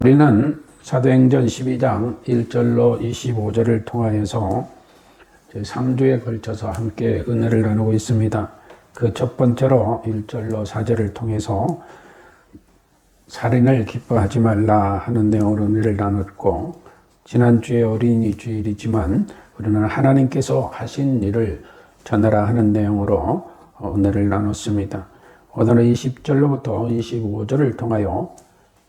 우리는 사도행전 12장 1절로 25절을 통하여서 3주에 걸쳐서 함께 은혜를 나누고 있습니다. 그 첫 번째로 1절로 4절을 통해서 살인을 기뻐하지 말라 하는 내용으로 은혜를 나눴고, 지난주에 어린이 주일이지만 우리는 하나님께서 하신 일을 전하라 하는 내용으로 은혜를 나눴습니다. 오늘은 20절로부터 25절을 통하여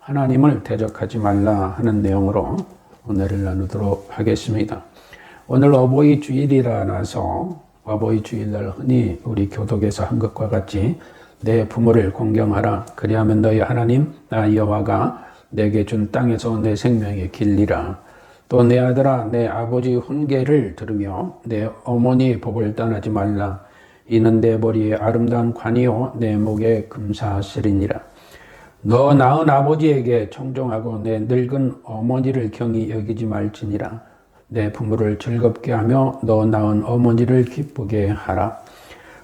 하나님을 대적하지 말라 하는 내용으로 은혜를 나누도록 하겠습니다. 오늘 어버이 주일이라서 어버이 주일날 흔히 우리 교독에서 한 것과 같이 내 부모를 공경하라. 그리하면 너희 하나님 나 여호와가 내게 준 땅에서 내 생명의 길리라. 또 내 아들아 내 아버지 훈계를 들으며 내 어머니 법을 떠나지 말라. 이는 내 머리에 아름다운 관이요 내 목에 금사슬이니라. 너 낳은 아버지에게 청종하고 내 늙은 어머니를 경히 여기지 말지니라. 내 부모를 즐겁게 하며 너 낳은 어머니를 기쁘게 하라.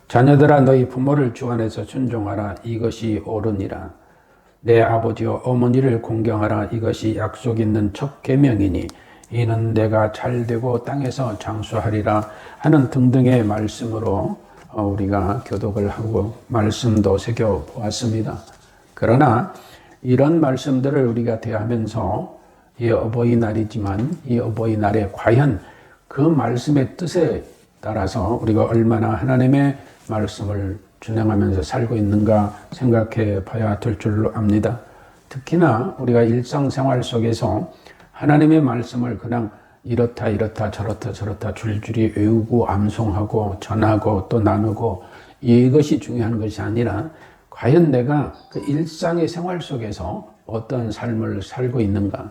자녀들아 너희 부모를 주 안에서 순종하라. 이것이 옳으니라. 내 아버지와 어머니를 공경하라. 이것이 약속 있는 첫 계명이니 이는 내가 잘되고 땅에서 장수하리라 하는 등등의 말씀으로 우리가 교독을 하고 말씀도 새겨보았습니다. 그러나 이런 말씀들을 우리가 대하면서 이 어버이날이지만 이 어버이날에 과연 그 말씀의 뜻에 따라서 우리가 얼마나 하나님의 말씀을 준행하면서 살고 있는가 생각해 봐야 될 줄로 압니다. 특히나 우리가 일상생활 속에서 하나님의 말씀을 그냥 이렇다 저렇다 줄줄이 외우고 암송하고 전하고 또 나누고 이것이 중요한 것이 아니라 과연 내가 그 일상의 생활 속에서 어떤 삶을 살고 있는가,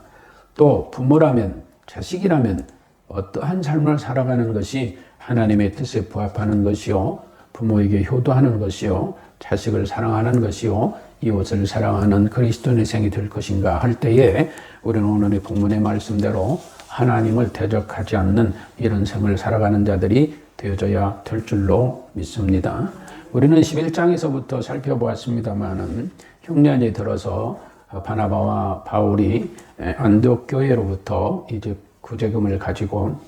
또 부모라면 자식이라면 어떠한 삶을 살아가는 것이 하나님의 뜻에 부합하는 것이요, 부모에게 효도하는 것이요, 자식을 사랑하는 것이요, 이웃을 사랑하는 그리스도인의 생이 될 것인가 할 때에 우리는 오늘의 본문의 말씀대로 하나님을 대적하지 않는 이런 생을 살아가는 자들이 되어져야 될 줄로 믿습니다. 우리는 11장에서부터 살펴보았습니다마는 흉년이 들어서 바나바와 바울이 안디옥 교회로부터 이제 구제금을 가지고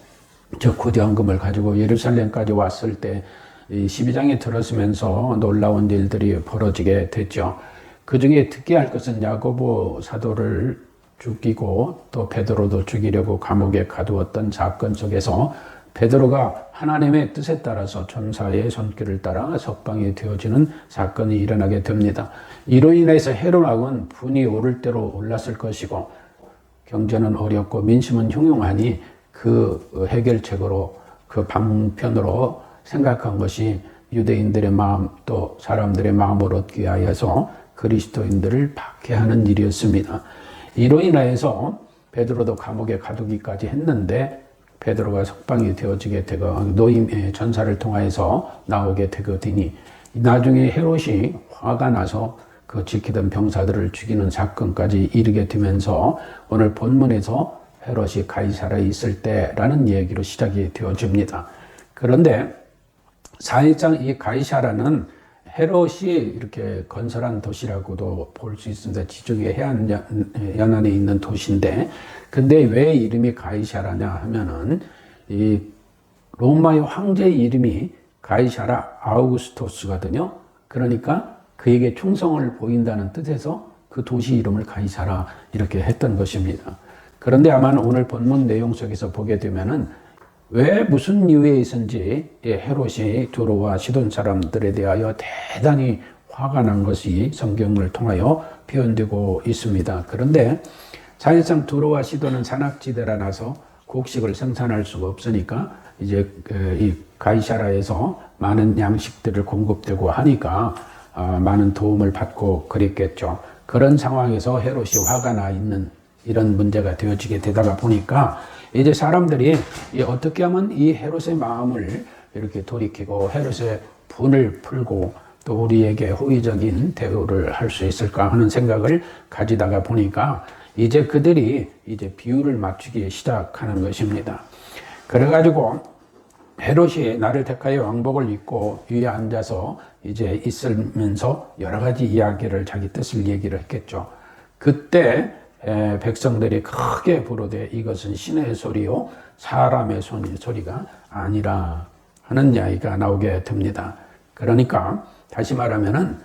구제헌금을 가지고 예루살렘까지 왔을 때 12장에 들어서면서 놀라운 일들이 벌어지게 됐죠. 그 중에 특기할 것은 야고보 사도를 죽이고 또 베드로도 죽이려고 감옥에 가두었던 사건 속에서 베드로가 하나님의 뜻에 따라서 천사의 손길을 따라 석방이 되어지는 사건이 일어나게 됩니다. 이로 인해서 헤롯 왕은 분이 오를 대로 올랐을 것이고 경제는 어렵고 민심은 흉흉하니 그 해결책으로 그 방편으로 생각한 것이 유대인들의 마음 또 사람들의 마음을 얻기 위하여서 그리스도인들을 박해하는 일이었습니다. 이로 인하여서 베드로도 감옥에 가두기까지 했는데 베드로가 석방이 되어지게 되고 노임의 전사를 통하여서 나오게 되거든요. 나중에 헤롯이 화가 나서 그 지키던 병사들을 죽이는 사건까지 이르게 되면서 오늘 본문에서 헤롯이 가이사라에 있을 때라는 얘기로 시작이 되어집니다. 그런데 사실상 이 가이사라는 헤롯이 이렇게 건설한 도시라고도 볼 수 있습니다. 지중해 해안 연안에 있는 도시인데, 근데 왜 이름이 가이사라냐 하면은 이 로마의 황제의 이름이 가이사라 아우구스토스거든요. 그러니까 그에게 충성을 보인다는 뜻에서 그 도시 이름을 가이사라 이렇게 했던 것입니다. 그런데 아마 오늘 본문 내용 속에서 보게 되면은 왜 무슨 이유에 있은지 헤롯이 두로와 시돈 사람들에 대하여 대단히 화가 난 것이 성경을 통하여 표현되고 있습니다. 그런데 사실상 두로와 시돈은 산악지대라서 곡식을 생산할 수가 없으니까 이제 이 가이사라에서 많은 양식들을 공급되고 하니까 많은 도움을 받고 그랬겠죠. 그런 상황에서 헤롯이 화가 나 있는 이런 문제가 되어지게 되다가 보니까 이제 사람들이 어떻게 하면 이 헤롯의 마음을 이렇게 돌이키고 헤롯의 분을 풀고 또 우리에게 호의적인 대우를 할 수 있을까 하는 생각을 가지다가 보니까 이제 그들이 이제 비율을 맞추기 시작하는 것입니다. 그래가지고 헤롯이 나를 택하여 왕복을 입고 위에 앉아서 이제 있으면서 여러 가지 이야기를 자기 뜻을 얘기를 했겠죠. 그때 백성들이 크게 부르되 이것은 신의 소리요 사람의 소리가 아니라 하는 이야기가 나오게 됩니다. 그러니까 다시 말하면은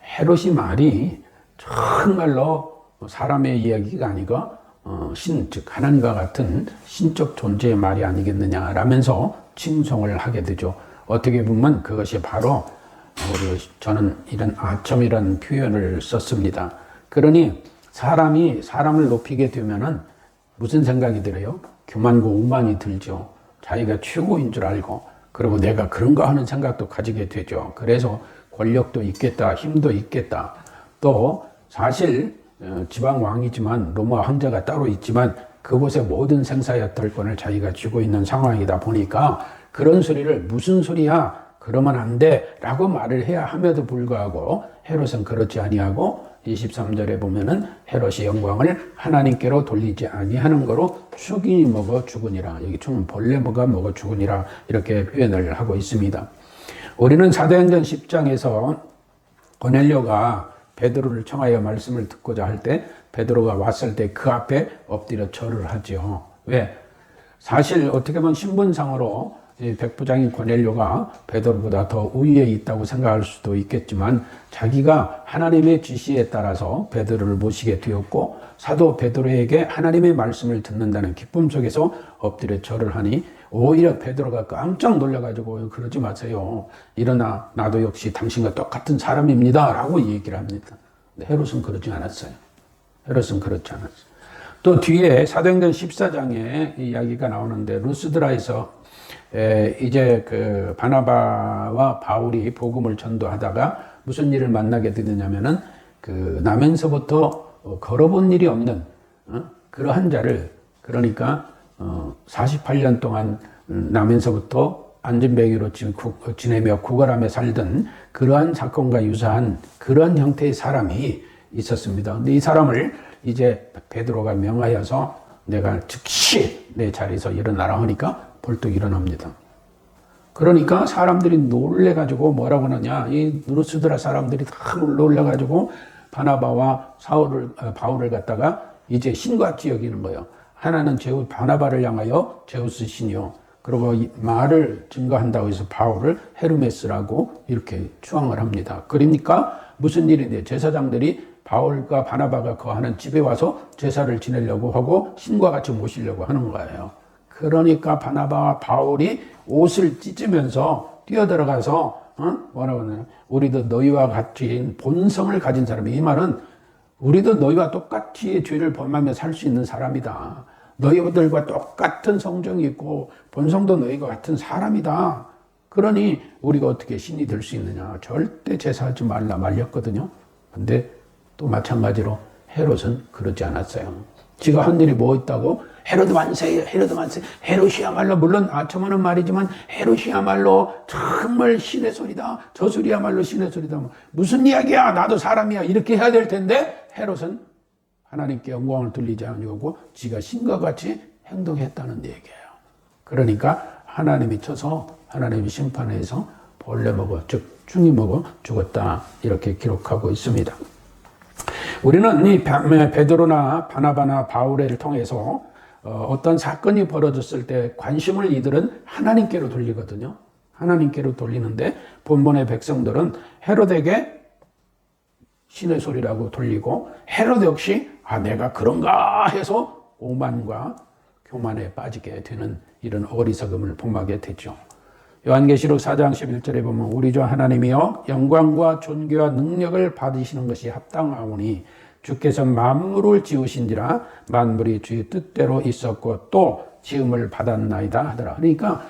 헤롯이 말이 정말로 사람의 이야기가 아니고 즉 하나님과 같은 신적 존재의 말이 아니겠느냐라면서 칭송을 하게 되죠. 어떻게 보면 그것이 바로 저는 이런 아첨이라는 표현을 썼습니다. 그러니 사람이 사람을 높이게 되면은 무슨 생각이 들어요? 교만과 오만이 들죠. 자기가 최고인 줄 알고, 그리고 내가 그런가 하는 생각도 가지게 되죠. 그래서 권력도 있겠다, 힘도 있겠다. 또 사실 지방 왕이지만 로마 황제가 따로 있지만 그곳의 모든 생사의 특권을 자기가 쥐고 있는 상황이다 보니까 그런 소리를 무슨 소리야? 그러면 안 돼 라고 말을 해야 함에도 불구하고 헤롯은 그렇지 아니하고 23절에 보면은 헤롯이 영광을 하나님께로 돌리지 아니하는 거로 축이 먹어 죽으니라. 여기 축은 벌레 먹어 죽으니라 이렇게 표현을 하고 있습니다. 우리는 사도행전 10장에서 고넬료가 베드로를 청하여 말씀을 듣고자 할 때 베드로가 왔을 때 그 앞에 엎드려 절을 하죠. 왜? 사실 어떻게 보면 신분상으로 백부장인 고넬료가 베드로보다 더 우위에 있다고 생각할 수도 있겠지만 자기가 하나님의 지시에 따라서 베드로를 모시게 되었고 사도 베드로에게 하나님의 말씀을 듣는다는 기쁨 속에서 엎드려 절을 하니 오히려 베드로가 깜짝 놀라가지고 그러지 마세요. 일어나 나도 역시 당신과 똑같은 사람입니다. 라고 얘기를 합니다. 근데 헤롯은 그러지 않았어요. 헤롯은 그렇지 않았어요. 또 뒤에 사도행전 14장에 이야기가 나오는데 루스드라에서 이제 그 바나바와 바울이 복음을 전도하다가 무슨 일을 만나게 되느냐면은 그 나면서부터 걸어본 일이 없는 그러한 자를, 그러니까 48년 동안 나면서부터 안진뱅이로 지내며 구걸하며 살던 그러한 사건과 유사한 그러한 형태의 사람이 있었습니다. 근데 이 사람을 이제 베드로가 명하여서 내가 즉시 내 자리에서 일어나라 하니까 벌떡 일어납니다. 그러니까 사람들이 놀래가지고 뭐라고 하느냐, 이 루스드라 사람들이 다 놀래가지고 바나바와 바울을 갖다가 이제 신같이 여기는 거예요. 하나는 바나바를 향하여 제우스 신이요, 그리고 이 말을 증거한다고 해서 바울을 헤르메스라고 이렇게 추앙을 합니다. 그러니까 무슨 일인데 제사장들이 바울과 바나바가 거하는 집에 와서 제사를 지내려고 하고 신과 같이 모시려고 하는 거예요. 그러니까 바나바와 바울이 옷을 찢으면서 뛰어들어가서 뭐라고 하냐, 우리도 너희와 같이 본성을 가진 사람이, 이 말은 우리도 너희와 똑같이 죄를 범하며 살 수 있는 사람이다. 너희들과 똑같은 성정이 있고 본성도 너희와 같은 사람이다. 그러니 우리가 어떻게 신이 될 수 있느냐. 절대 제사하지 말라 말렸거든요. 근데 또 마찬가지로 헤롯은 그러지 않았어요. 지가 한 일이 뭐 있다고? 헤롯 만세, 헤롯 만세. 헤롯이야말로, 물론 아첨하는 말이지만 헤롯이야말로 정말 신의 소리다. 저 소리야말로 신의 소리다. 무슨 이야기야? 나도 사람이야. 이렇게 해야 될 텐데 헤롯은 하나님께 영광을 돌리지 않으려고 지가 신과 같이 행동했다는 얘기예요. 그러니까 하나님이 쳐서 하나님이 심판해서 벌레 먹어, 즉 충이 먹어 죽었다. 이렇게 기록하고 있습니다. 우리는 이 베드로나 바나바나 바울을 통해서 어떤 사건이 벌어졌을 때 관심을 이들은 하나님께로 돌리거든요. 하나님께로 돌리는데 본문의 백성들은 헤롯에게 신의 소리라고 돌리고 헤롯 역시 내가 그런가 해서 오만과 교만에 빠지게 되는 이런 어리석음을 범하게 되죠. 요한계시록 4장 11절에 보면 우리 주 하나님이여 영광과 존귀와 능력을 받으시는 것이 합당하오니 주께서 만물을 지으신지라 만물이 주의 뜻대로 있었고 또 지음을 받았나이다 하더라. 그러니까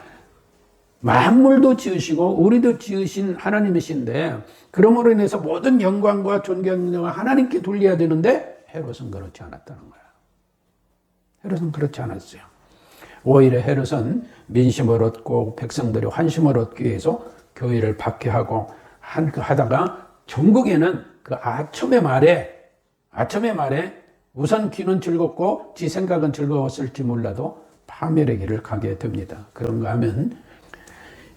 만물도 지으시고 우리도 지으신 하나님이신데 그러므로 인해서 모든 영광과 존귀와 능력을 하나님께 돌려야 되는데 헤롯은 그렇지 않았다는 거야. 헤롯은 그렇지 않았어요. 오히려 헤롯은 민심을 얻고 백성들이 환심을 얻기 위해서 교회를 박해하고 하다가 전국에는 그 아첨의 말에 우선 귀는 즐겁고 지 생각은 즐거웠을지 몰라도 파멸의 길을 가게 됩니다. 그런가 하면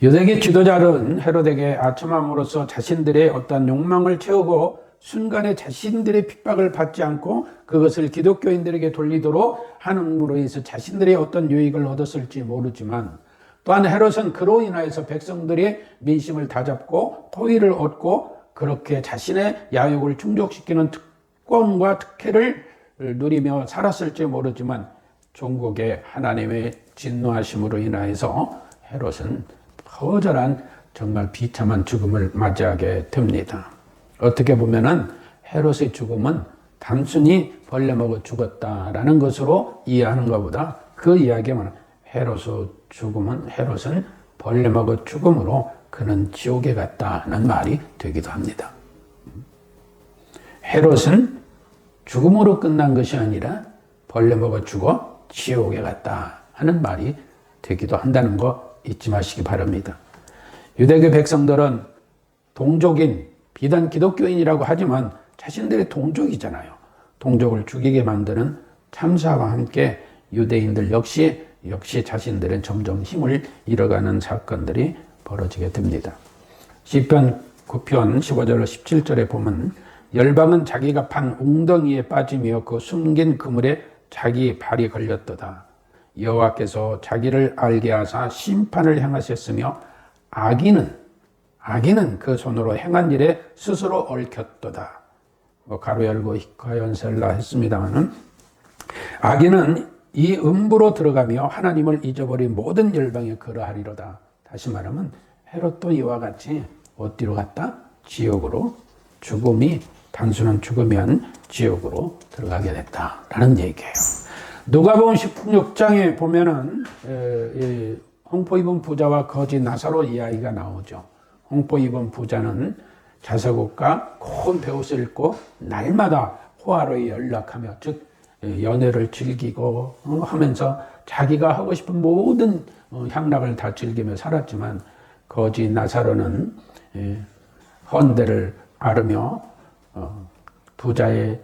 유대계 지도자는 헤롯에게 아첨함으로써 자신들의 어떤 욕망을 채우고 순간에 자신들의 핍박을 받지 않고 그것을 기독교인들에게 돌리도록 함으로 해서 자신들의 어떤 유익을 얻었을지 모르지만, 또한 헤롯은 그로 인하여서 백성들의 민심을 다잡고 호의를 얻고 그렇게 자신의 야욕을 충족시키는 특권과 특혜를 누리며 살았을지 모르지만, 종국의 하나님의 진노하심으로 인하여서 헤롯은 처절한 정말 비참한 죽음을 맞이하게 됩니다. 어떻게 보면은 헤롯의 죽음은 단순히 벌레 먹어 죽었다라는 것으로 이해하는 것보다, 그 이야기는 헤롯은 벌레 먹어 죽음으로 그는 지옥에 갔다는 말이 되기도 합니다. 헤롯은 죽음으로 끝난 것이 아니라 벌레 먹어 죽어 지옥에 갔다 하는 말이 되기도 한다는 거 잊지 마시기 바랍니다. 유대교 백성들은 동족인, 비단 기독교인이라고 하지만 자신들의 동족이잖아요. 동족을 죽이게 만드는 참사와 함께 유대인들 역시 자신들은 점점 힘을 잃어가는 사건들이 벌어지게 됩니다. 시편 9편 15절 17절에 보면, 열방은 자기가 판 웅덩이에 빠지며 그 숨긴 그물에 자기 발이 걸렸도다. 여호와께서 자기를 알게 하사 심판을 행하셨으며 악인은 그 손으로 행한 일에 스스로 얽혔도다. 가로 열고 히카연셀라 했습니다마는, 악인은 이 음부로 들어가며 하나님을 잊어버린 모든 열방에 그러하리로다. 다시 말하면 헤롯도 이와 같이 어디로 갔다? 지옥으로, 죽음이 단순한 죽으면 지옥으로 들어가게 됐다라는 얘기예요. 누가복음 16장에 보면은 홍포 입은 부자와 거지 나사로 이야기가 나오죠. 홍포 입은 부자는 자석옷과 고운 베옷을 입고 날마다 호화로이 연락하며, 즉 연애를 즐기고 하면서 자기가 하고 싶은 모든 향락을 다 즐기며 살았지만, 거지 나사로는 헌대를 앓으며 부자의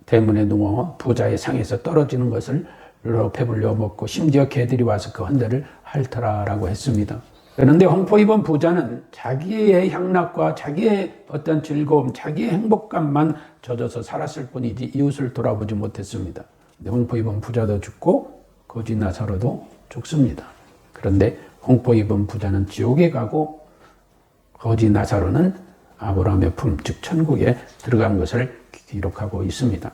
대문에 누워 부자의 상에서 떨어지는 것을 배불려 먹고, 심지어 개들이 와서 그 헌대를 핥더라라고 했습니다. 그런데 홍포 입은 부자는 자기의 향락과 자기의 어떤 즐거움, 자기의 행복감만 젖어서 살았을 뿐이지 이웃을 돌아보지 못했습니다. 홍포 입은 부자도 죽고 거지 나사로도 죽습니다. 그런데 홍포 입은 부자는 지옥에 가고 거지 나사로는 아브라함의 품, 즉 천국에 들어간 것을 기록하고 있습니다.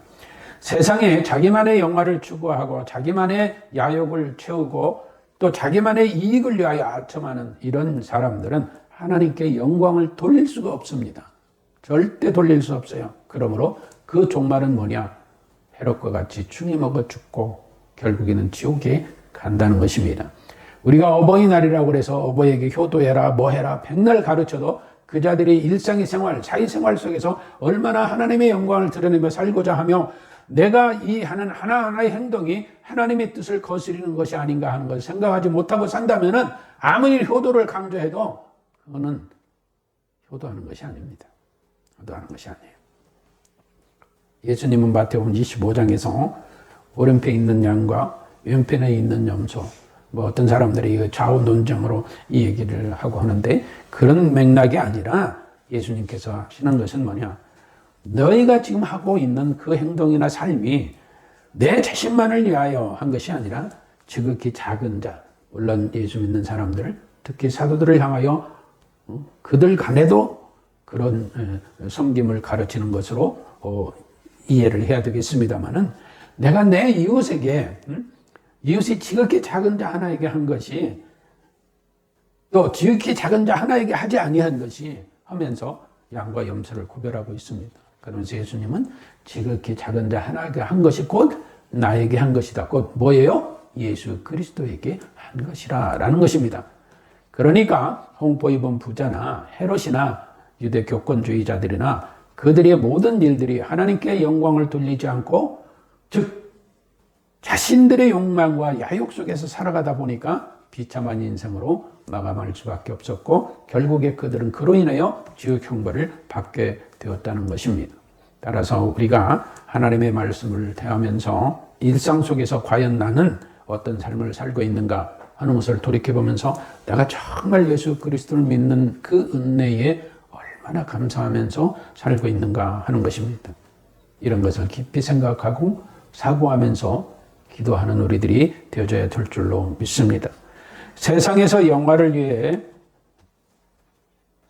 세상에 자기만의 영화를 추구하고 자기만의 야욕을 채우고 또 자기만의 이익을 위하여 아첨하는 이런 사람들은 하나님께 영광을 돌릴 수가 없습니다. 절대 돌릴 수 없어요. 그러므로 그 종말은 뭐냐? 헤롯과 같이 충이 먹어 죽고 결국에는 지옥에 간다는 것입니다. 우리가 어버이날이라고 해서 어버이에게 효도해라, 뭐해라 백날 가르쳐도 그 자들의 일상의 생활, 사회생활 속에서 얼마나 하나님의 영광을 드러내며 살고자 하며, 내가 이 하는 하나하나의 행동이 하나님의 뜻을 거스리는 것이 아닌가 하는 것을 생각하지 못하고 산다면은 아무리 효도를 강조해도 그거는 효도하는 것이 아닙니다. 효도하는 것이 아니에요. 예수님은 마태복음 25장에서 오른편에 있는 양과 왼편에 있는 염소, 어떤 사람들이 좌우 논쟁으로 이 얘기를 하고 하는데, 그런 맥락이 아니라 예수님께서 하시는 것은 뭐냐? 너희가 지금 하고 있는 그 행동이나 삶이 내 자신만을 위하여 한 것이 아니라 지극히 작은 자, 물론 예수 믿는 사람들, 특히 사도들을 향하여 그들 간에도 그런 섬김을 가르치는 것으로 이해를 해야 되겠습니다만은, 내가 내 이웃에게, 이웃이 지극히 작은 자 하나에게 한 것이 또 지극히 작은 자 하나에게 하지 아니한 것이 하면서 양과 염소를 구별하고 있습니다. 그러면서 예수님은 지극히 작은 자 하나에게 한 것이 곧 나에게 한 것이다. 곧 뭐예요? 예수 그리스도에게 한 것이라 라는 것입니다. 그러니까 홍포 입은 부자나 헤롯이나 유대 교권주의자들이나 그들의 모든 일들이 하나님께 영광을 돌리지 않고, 즉 자신들의 욕망과 야욕 속에서 살아가다 보니까 비참한 인생으로 마감할 수밖에 없었고, 결국에 그들은 그로 인하여 지옥 형벌을 받게 되었다는 것입니다. 따라서 우리가 하나님의 말씀을 대하면서 일상 속에서 과연 나는 어떤 삶을 살고 있는가 하는 것을 돌이켜보면서 내가 정말 예수 그리스도를 믿는 그 은혜에 얼마나 감사하면서 살고 있는가 하는 것입니다. 이런 것을 깊이 생각하고 사고하면서 기도하는 우리들이 되어져야 될 줄로 믿습니다. 세상에서 영화를 위해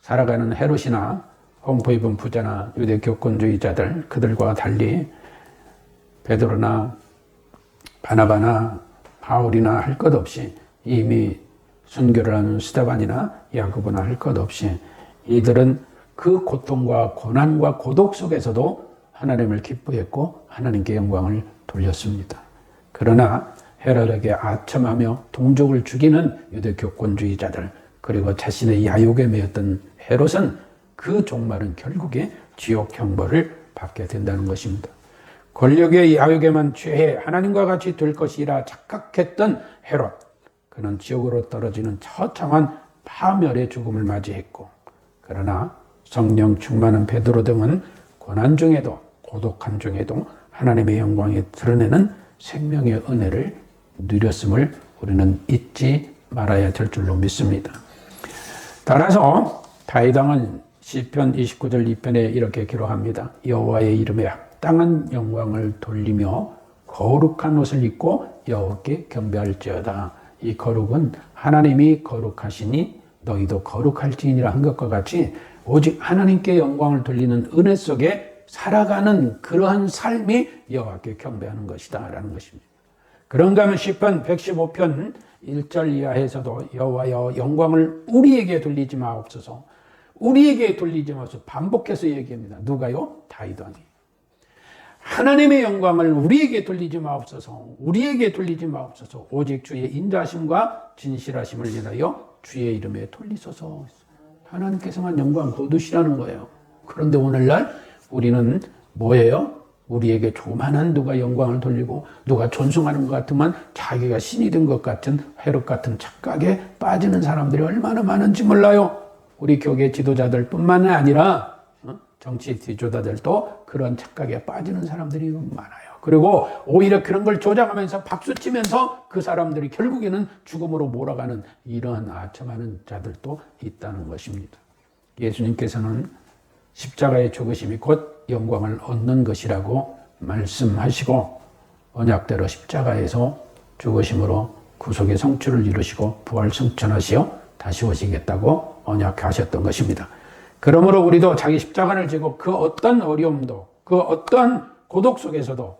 살아가는 헤롯이나 험포 입은 부자나 유대 교권주의자들, 그들과 달리 베드로나 바나바나 바울이나 할 것 없이, 이미 순교를 하는 스데반이나 야고보나 할 것 없이 이들은 그 고통과 고난과 고독 속에서도 하나님을 기뻐했고 하나님께 영광을 돌렸습니다. 그러나 헤롯에게 아첨하며 동족을 죽이는 유대 교권주의자들, 그리고 자신의 야욕에 매였던 헤롯은 그 종말은 결국에 지옥 형벌을 받게 된다는 것입니다. 권력의 야욕에만 취해 하나님과 같이 될 것이라 착각했던 헤롯, 그는 지옥으로 떨어지는 처참한 파멸의 죽음을 맞이했고, 그러나 성령 충만한 베드로 등은 고난 중에도 고독한 중에도 하나님의 영광에 드러내는 생명의 은혜를 누렸음을 우리는 잊지 말아야 될 줄로 믿습니다. 따라서 다윗왕은 시편 29절 2편에 이렇게 기록합니다. 여호와의 이름에 합당한 영광을 돌리며 거룩한 옷을 입고 여호와께 경배할지어다. 이 거룩은 하나님이 거룩하시니 너희도 거룩할지니라 한 것과 같이 오직 하나님께 영광을 돌리는 은혜 속에 살아가는 그러한 삶이 여호와께 경배하는 것이다 라는 것입니다. 그런가 하면 시편 115편 1절 이하에서도 여호와여 영광을 우리에게 돌리지 마옵소서, 우리에게 돌리지 마옵소서 반복해서 얘기합니다. 누가요? 다윗 왕이. 하나님의 영광을 우리에게 돌리지 마옵소서, 우리에게 돌리지 마옵소서, 오직 주의 인자하심과 진실하심을 인하여 주의 이름에 돌리소서. 하나님께서만 영광 거두시라는 거예요. 그런데 오늘날 우리는 뭐예요? 우리에게 조만한 누가 영광을 돌리고 누가 존숭하는 것 같으면 자기가 신이 된 것 같은 헤롯 같은 착각에 빠지는 사람들이 얼마나 많은지 몰라요. 우리 교계 지도자들 뿐만 아니라 정치 지도자들도 그런 착각에 빠지는 사람들이 많아요. 그리고 오히려 그런 걸 조장하면서 박수치면서 그 사람들이 결국에는 죽음으로 몰아가는 이러한 아첨하는 자들도 있다는 것입니다. 예수님께서는 십자가의 죽으심이 곧 영광을 얻는 것이라고 말씀하시고 언약대로 십자가에서 죽으심으로 구속의 성취를 이루시고 부활 승천하시어 다시 오시겠다고 언약하셨던 것입니다. 그러므로 우리도 자기 십자가를 지고 그 어떤 어려움도 그 어떤 고독 속에서도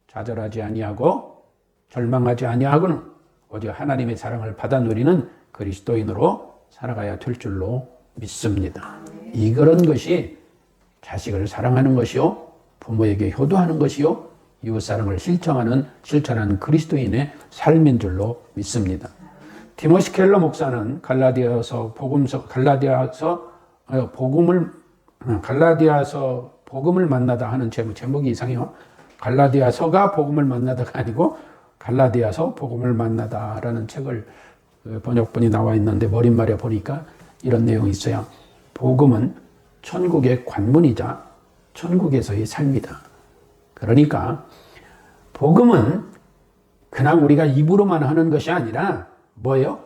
좌절하지 아니하고 절망하지 아니하고는 오직 하나님의 사랑을 받아 누리는 그리스도인으로 살아가야 될 줄로 믿습니다. 이런 것이 자식을 사랑하는 것이요, 부모에게 효도하는 것이요, 이웃사랑을 실천하는 그리스도인의 삶인 줄로 믿습니다. 티모시 켈러 목사는 갈라디아서 복음을 만나다 하는 제목이 이상해요. 갈라디아서가 복음을 만나다가 아니고 갈라디아서 복음을 만나다라는 책을 번역본이 나와 있는데 머릿말에 보니까 이런 내용이 있어요. 복음은 천국의 관문이자 천국에서의 삶이다. 그러니까 복음은 그냥 우리가 입으로만 하는 것이 아니라 뭐예요?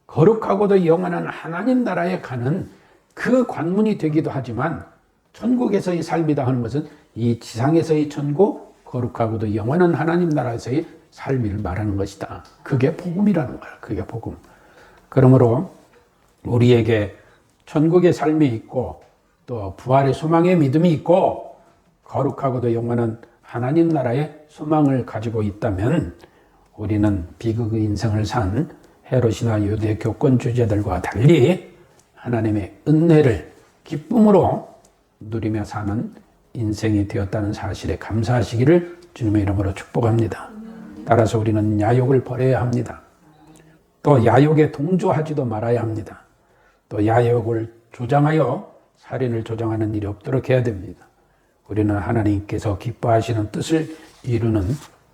거룩하고도 영원한 하나님 나라에 가는 그 관문이 되기도 하지만 천국에서의 삶이다 하는 것은 이 지상에서의 천국, 거룩하고도 영원한 하나님 나라에서의 삶을 말하는 것이다. 그게 복음이라는 거야. 그게 복음. 그러므로 우리에게 천국의 삶이 있고 또 부활의 소망의 믿음이 있고 거룩하고도 영원한 하나님 나라의 소망을 가지고 있다면 우리는 비극의 인생을 산 헤롯이나 유대 교권주의자들과 달리 하나님의 은혜를 기쁨으로 누리며 사는 인생이 되었다는 사실에 감사하시기를 주님의 이름으로 축복합니다. 따라서 우리는 야욕을 버려야 합니다. 또 야욕에 동조하지도 말아야 합니다. 또 야욕을 조장하여 살인을 조장하는 일이 없도록 해야 됩니다. 우리는 하나님께서 기뻐하시는 뜻을 이루는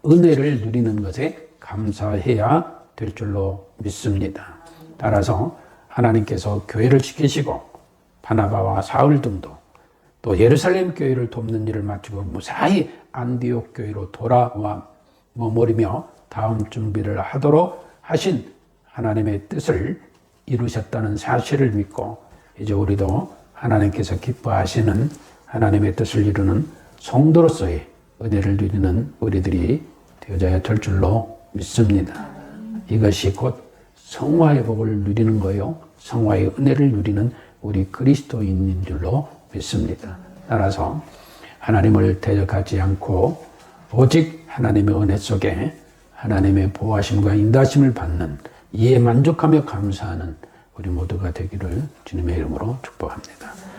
은혜를 누리는 것에 감사해야 될 줄로 믿습니다. 따라서 하나님께서 교회를 지키시고 바나바와 사울 등도 또 예루살렘 교회를 돕는 일을 마치고 무사히 안디옥 교회로 돌아와 머무르며 다음 준비를 하도록 하신 하나님의 뜻을 이루셨다는 사실을 믿고 이제 우리도 하나님께서 기뻐하시는 하나님의 뜻을 이루는 성도로서의 은혜를 누리는 우리들이 되어져야 될 줄로 믿습니다. 이것이 곧 성화의 복을 누리는 거요, 성화의 은혜를 누리는 우리 그리스도인인 줄로 믿습니다. 따라서 하나님을 대적하지 않고 오직 하나님의 은혜 속에 하나님의 보호하심과 인도하심을 받는, 이에 만족하며 감사하는 우리 모두가 되기를 주님의 이름으로 축복합니다.